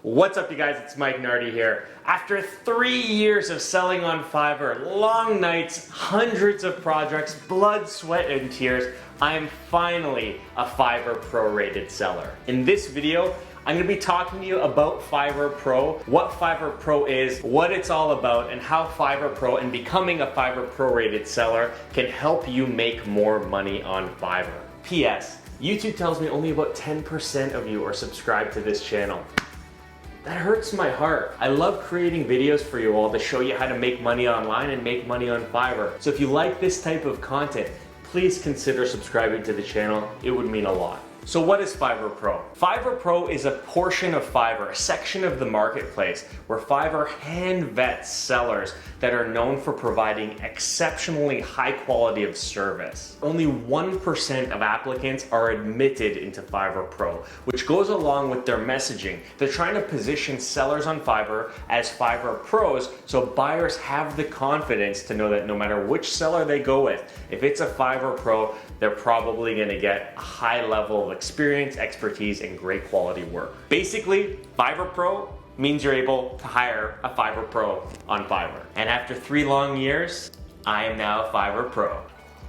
What's up, you guys? It's Mike Nardi here. After 3 years of selling on Fiverr, long nights, hundreds of projects, blood, sweat, and tears, I am finally a Fiverr Pro rated seller. In this video, I'm going to be talking to you about Fiverr Pro, what Fiverr Pro is, what it's all about, and how Fiverr Pro and becoming a Fiverr Pro rated seller can help you make more money on Fiverr. P.S. YouTube tells me only about 10% of you are subscribed to this channel. That hurts my heart. I love creating videos for you all to show you how to make money online and make money on Fiverr. So if you like this type of content, please consider subscribing to the channel. It would mean a lot. So what is Fiverr Pro? Fiverr Pro is a portion of Fiverr, a section of the marketplace where Fiverr hand vets sellers that are known for providing exceptionally high quality of service. Only 1% of applicants are admitted into Fiverr Pro, which goes along with their messaging. They're trying to position sellers on Fiverr as Fiverr Pros so buyers have the confidence to know that no matter which seller they go with, if it's a Fiverr Pro, they're probably going to get a high level of experience, expertise, and great quality work. Basically, Fiverr Pro means you're able to hire a Fiverr Pro on Fiverr. And after 3 long years, I am now a Fiverr Pro.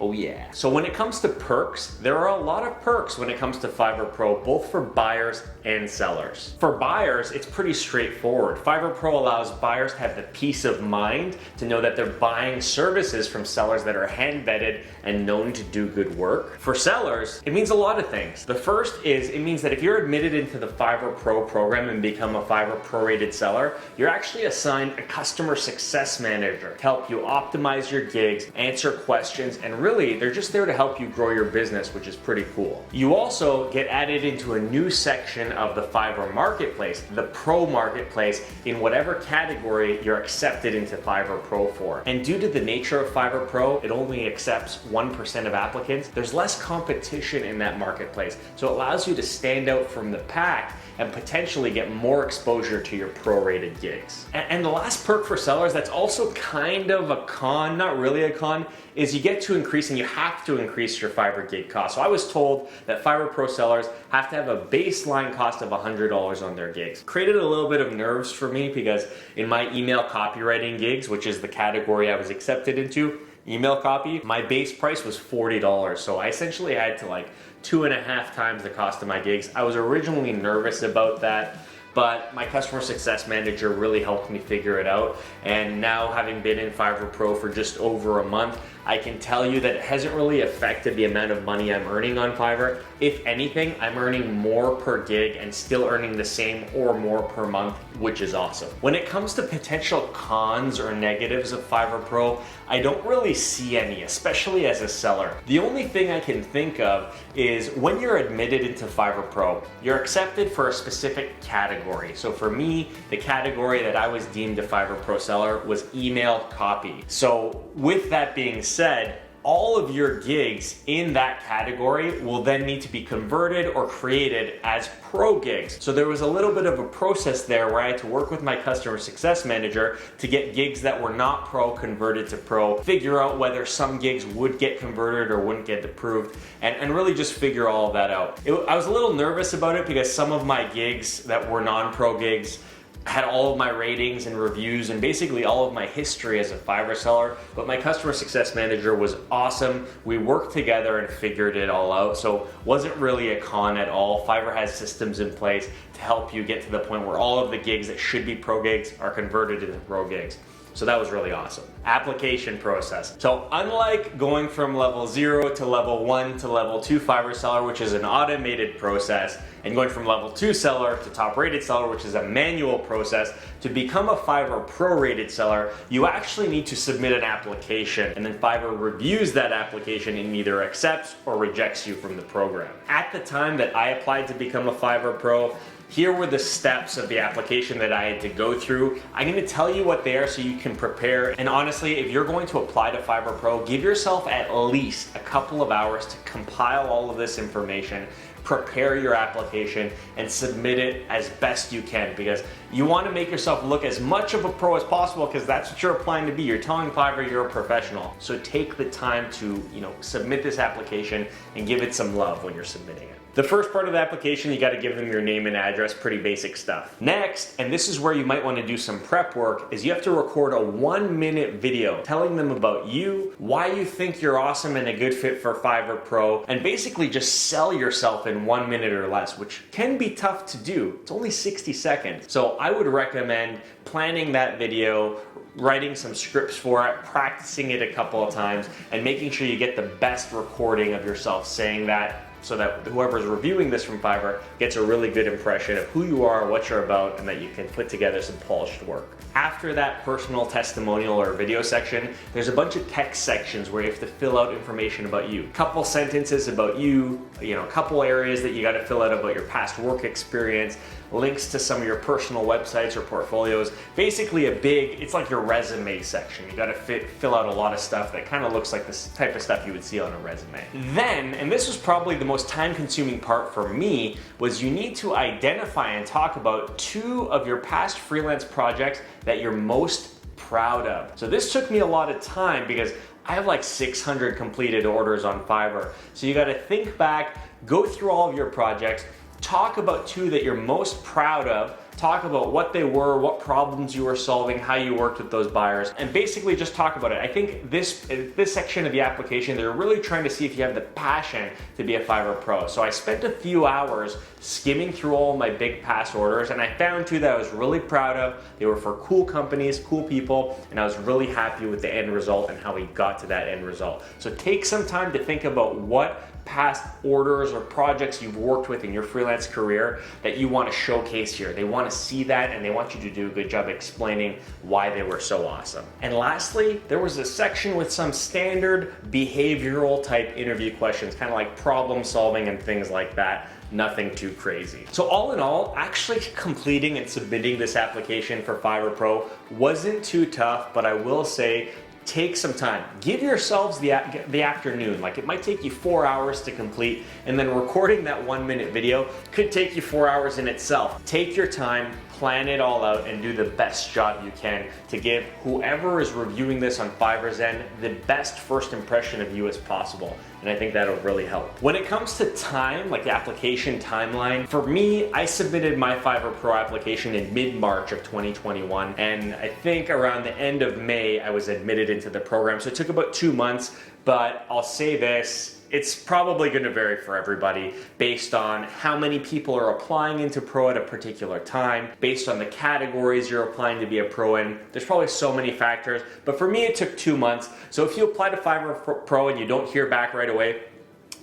Oh yeah. So when it comes to perks, there are a lot of perks when it comes to Fiverr Pro, both for buyers and sellers. For buyers, it's pretty straightforward. Fiverr Pro allows buyers to have the peace of mind to know that they're buying services from sellers that are hand vetted and known to do good work. For sellers, it means a lot of things. The first is it means that if you're admitted into the Fiverr Pro program and become a Fiverr Pro rated seller, you're actually assigned a customer success manager to help you optimize your gigs, answer questions, and really they're just there to help you grow your business, which is pretty cool. You also get added into a new section of the Fiverr marketplace, the Pro marketplace, in whatever category you're accepted into Fiverr Pro for. And due to the nature of Fiverr Pro, it only accepts 1% of applicants. There's less competition in that marketplace, so it allows you to stand out from the pack and potentially get more exposure to your pro-rated gigs. And the last perk for sellers that's also kind of a con, not really a con, is you get to increase and you have to increase your Fiverr gig cost. So I was told that Fiverr Pro sellers have to have a baseline cost of $100 on their gigs. Created a little bit of nerves for me because in my email copywriting gigs, which is the category I was accepted into, email copy, my base price was $40. So I essentially had to 2.5 times the cost of my gigs. I was originally nervous about that, but my customer success manager really helped me figure it out. And now, having been in Fiverr Pro for just over a month, I can tell you that it hasn't really affected the amount of money I'm earning on Fiverr. If anything, I'm earning more per gig and still earning the same or more per month, which is awesome. When it comes to potential cons or negatives of Fiverr Pro, I don't really see any, especially as a seller. The only thing I can think of is when you're admitted into Fiverr Pro, you're accepted for a specific category. So for me, the category that I was deemed a Fiverr Pro seller was email copy. So with that being said, all of your gigs in that category will then need to be converted or created as pro gigs. So there was a little bit of a process there where I had to work with my customer success manager to get gigs that were not pro converted to pro, figure out whether some gigs would get converted or wouldn't get approved, and really just figure all of that out. I was a little nervous about it because some of my gigs that were non-pro gigs had all of my ratings and reviews and basically all of my history as a Fiverr seller, but my customer success manager was awesome. We worked together and figured it all out, so wasn't really a con at all. Fiverr has systems in place to help you get to the point where all of the gigs that should be pro gigs are converted into pro gigs. So that was really awesome. Application process. So unlike going from level 0 to level 1 to level 2 Fiverr seller, which is an automated process, and going from level 2 seller to top rated seller, which is a manual process, to become a Fiverr Pro rated seller, you actually need to submit an application, and then Fiverr reviews that application and either accepts or rejects you from the program. At the time that I applied to become a Fiverr Pro, here were the steps of the application that I had to go through. I'm going to tell you what they are so you can prepare. And honestly, if you're going to apply to Fiverr Pro, give yourself at least a couple of hours to compile all of this information, prepare your application, and submit it as best you can, because you want to make yourself look as much of a pro as possible, because that's what you're applying to be. You're telling Fiverr you're a professional. So take the time to, submit this application and give it some love when you're submitting it. The first part of the application, you got to give them your name and address, pretty basic stuff. Next, and this is where you might want to do some prep work, is you have to record a 1-minute video telling them about you, why you think you're awesome and a good fit for Fiverr Pro, and basically just sell yourself in 1 minute or less, which can be tough to do. It's only 60 seconds. So I would recommend planning that video, writing some scripts for it, practicing it a couple of times, and making sure you get the best recording of yourself saying that, so that whoever's reviewing this from Fiverr gets a really good impression of who you are, what you're about, and that you can put together some polished work. After that personal testimonial or video section, there's a bunch of text sections where you have to fill out information about you. A couple sentences about you, a couple areas that you got to fill out about your past work experience, links to some of your personal websites or portfolios. Basically it's like your resume section. You gotta fill out a lot of stuff that kind of looks like this type of stuff you would see on a resume. Then, and this was probably the most time-consuming part for me, was you need to identify and talk about 2 of your past freelance projects that you're most proud of. So this took me a lot of time because I have like 600 completed orders on Fiverr. So you gotta think back, go through all of your projects, talk about 2 that you're most proud of, talk about what they were, what problems you were solving, how you worked with those buyers, and basically just talk about it. I think this section of the application, they're really trying to see if you have the passion to be a Fiverr Pro. So I spent a few hours skimming through all my big past orders, and I found 2 that I was really proud of. They were for cool companies, cool people, and I was really happy with the end result and how we got to that end result. So take some time to think about what past orders or projects you've worked with in your freelance career that you want to showcase here. They want to see that, and they want you to do a good job explaining why they were so awesome. And lastly, there was a section with some standard behavioral type interview questions, kind of like problem solving and things like that. Nothing too crazy. So all in all, actually completing and submitting this application for Fiverr Pro wasn't too tough, but I will say, take some time. Give yourselves the afternoon. Like, it might take you 4 hours to complete, and then recording that 1-minute video could take you 4 hours in itself. Take your time, plan it all out, and do the best job you can to give whoever is reviewing this on Fiverr's end the best first impression of you as possible. And I think that'll really help. When it comes to time, like the application timeline, for me, I submitted my Fiverr Pro application in mid-March of 2021, and I think around the end of May, I was admitted into the program. So it took about 2 months, but I'll say this, it's probably going to vary for everybody based on how many people are applying into Pro at a particular time, based on the categories you're applying to be a Pro in. There's probably so many factors, but for me it took 2 months. So if you apply to Fiverr Pro and you don't hear back right away,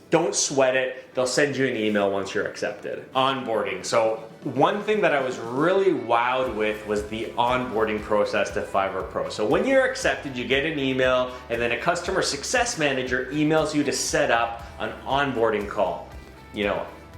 don't sweat it. They'll send you an email once you're accepted. Onboarding. So one thing that I was really wowed with was the onboarding process to Fiverr Pro. So when you're accepted, you get an email, and then a customer success manager emails you to set up an onboarding call.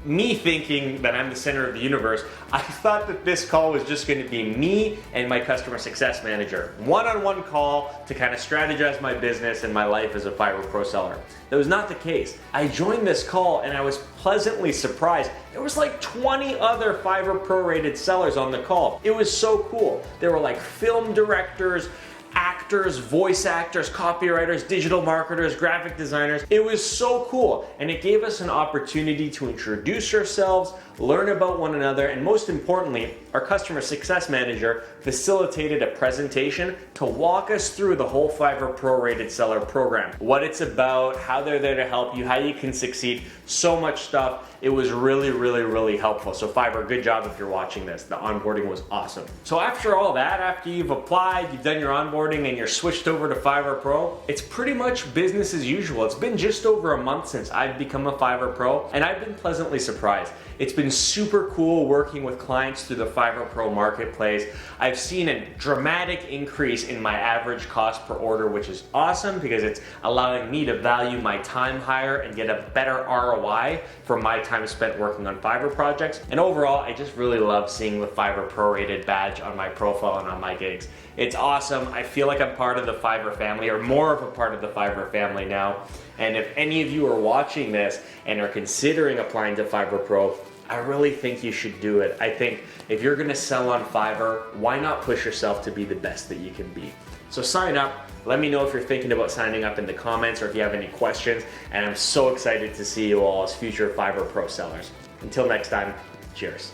Me thinking that I'm the center of the universe, I thought that this call was just going to be me and my customer success manager. One-on-one call to kind of strategize my business and my life as a Fiverr Pro seller. That was not the case. I joined this call and I was pleasantly surprised. There was like 20 other Fiverr Pro rated sellers on the call. It was so cool. There were like film directors, actors, voice actors, copywriters, digital marketers, graphic designers. It was so cool, and it gave us an opportunity to introduce ourselves, learn about one another, and most importantly, our customer success manager facilitated a presentation to walk us through the whole Fiverr Pro rated seller program. What it's about, how they're there to help you, how you can succeed, so much stuff. It was really, really, really helpful. So Fiverr, good job if you're watching this. The onboarding was awesome. So after all that, after you've applied, you've done your onboarding, and you're switched over to Fiverr Pro, it's pretty much business as usual. It's been just over a month since I've become a Fiverr Pro, and I've been pleasantly surprised. It's been super cool working with clients through the Fiverr Pro marketplace. I've seen a dramatic increase in my average cost per order, which is awesome because it's allowing me to value my time higher and get a better ROI for my time spent working on Fiverr projects. And overall, I just really love seeing the Fiverr Pro rated badge on my profile and on my gigs. It's awesome. I feel like I'm part of the Fiverr family, or more of a part of the Fiverr family now. And if any of you are watching this and are considering applying to Fiverr Pro, I really think you should do it. I think if you're gonna sell on Fiverr, why not push yourself to be the best that you can be? So sign up. Let me know if you're thinking about signing up in the comments or if you have any questions. And I'm so excited to see you all as future Fiverr Pro sellers. Until next time, cheers.